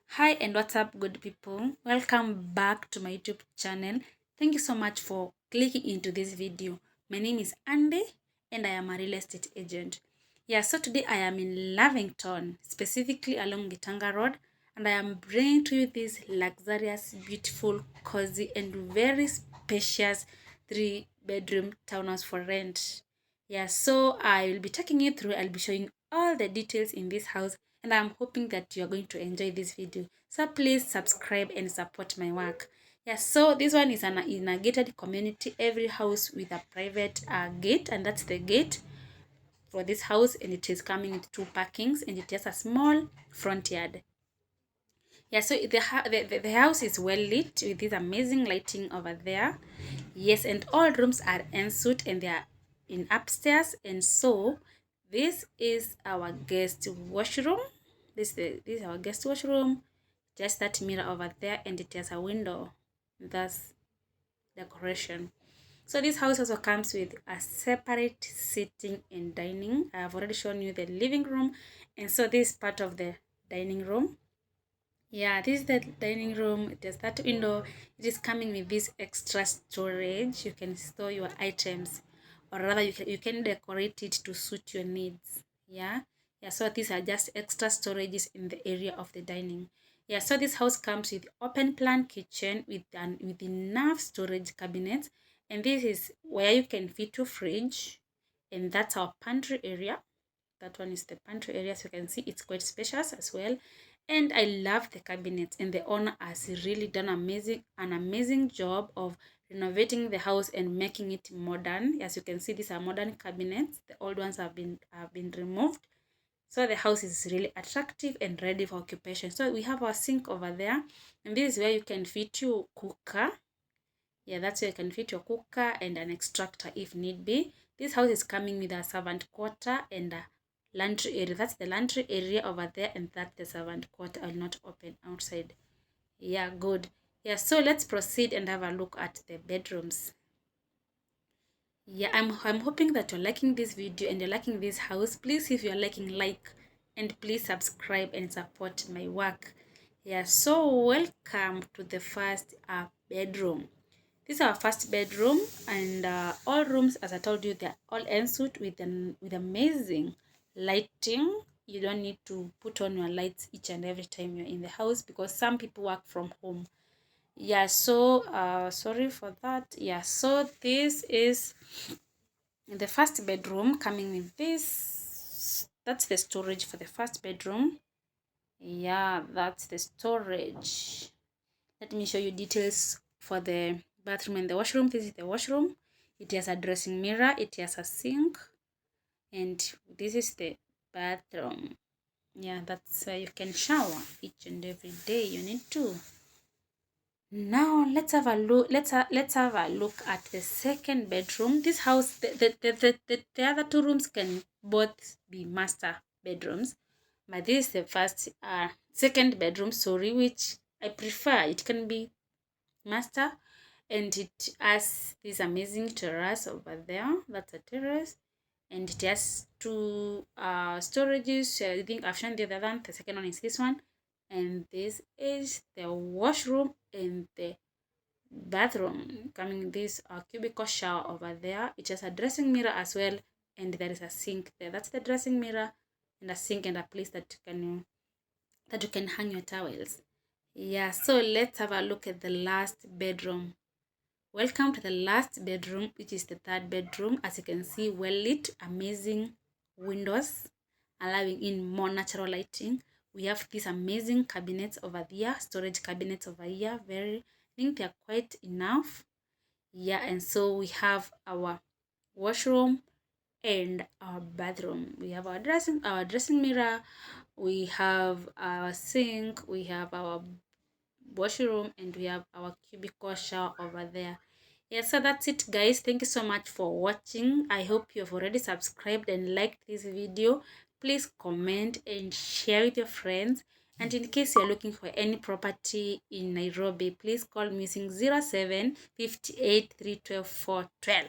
Hi and what's up, good people? Welcome back to my YouTube channel. Thank you so much for clicking into this video. My name is Andy and I am a real estate agent. So today I am in Lavington, specifically along Gitanga Road, and I am bringing to you this luxurious, beautiful, cozy and very spacious 3-bedroom townhouse for rent. So I will be taking you through. I'll be showing all the details in this house, and I'm hoping that you're going to enjoy this video. So please subscribe and support my work. So this one is in a gated community. Every house with a private gate, and that's the gate for this house, and it is coming with 2 parkings, and it has a small front yard. So the house is well lit with this amazing lighting over there. Yes, and all rooms are ensuite and they are in upstairs. And so this is our guest washroom. This is our guest washroom. Just that mirror over there, and it has a window. That's decoration. So this house also comes with a separate sitting and dining. I have already shown you the living room, and so this is part of the dining room. This is the dining room. It has that window. It is coming with this extra storage. You can store your items, or rather you can decorate it to suit your needs. So these are just extra storages in the area of the dining. So this house comes with open plan kitchen with enough storage cabinets, and this is where you can fit your fridge, and that's our pantry area. That one is the pantry area, so you can see it's quite spacious as well. And I love the cabinets, and the owner has really done an amazing job of renovating the house and making it modern. As you can see, these are modern cabinets. The old ones have been removed, so the house is really attractive and ready for occupation. So we have our sink over there, and this is where you can fit your cooker. That's where you can fit your cooker and an extractor if need be. This house is coming with a servant quarter and a laundry area. That's the laundry area over there, and that's the servant quarter. I will not open outside. Good. So let's proceed and have a look at the bedrooms. I'm hoping that you're liking this video and you're liking this house. Please, if you're liking, like, and please subscribe and support my work. So welcome to the first bedroom. This is our first bedroom, and all rooms, as I told you, they're all ensuite with amazing lighting. You don't need to put on your lights each and every time you're in the house, because some people work from home. Sorry for that. So this is the first bedroom coming with this. That's the storage for the first bedroom. That's the storage. Let me show you details for the bathroom and the washroom. This is the washroom. It has a dressing mirror, it has a sink, and this is the bathroom. That's where you can shower each and every day you need to. Now let's have a look. Let's have a look at the second bedroom. This house, the other 2 rooms can both be master bedrooms, but this is the second bedroom, which I prefer. It can be master, and it has this amazing terrace over there. That's a terrace, and it has 2 storages. I think I've shown the other one. The second one is this one, and this is the washroom and the bathroom coming this cubicle shower over there. It has a dressing mirror as well, and there is a sink there. That's the dressing mirror and a sink and a place that you can hang your towels. So let's have a look at the last bedroom. Welcome to the last bedroom, which is the third bedroom. As you can see, well lit, amazing windows allowing in more natural lighting. We have these amazing cabinets over there, storage cabinets over here. I think they're quite enough. And so we have our washroom and our bathroom. We have our dressing mirror, we have our sink, we have our washroom, and we have our cubicle shower over there. So that's it, guys. Thank you so much for watching. I hope you have already subscribed and liked this video. Please comment and share with your friends. And in case you're looking for any property in Nairobi, please call me using 07 58 312 412.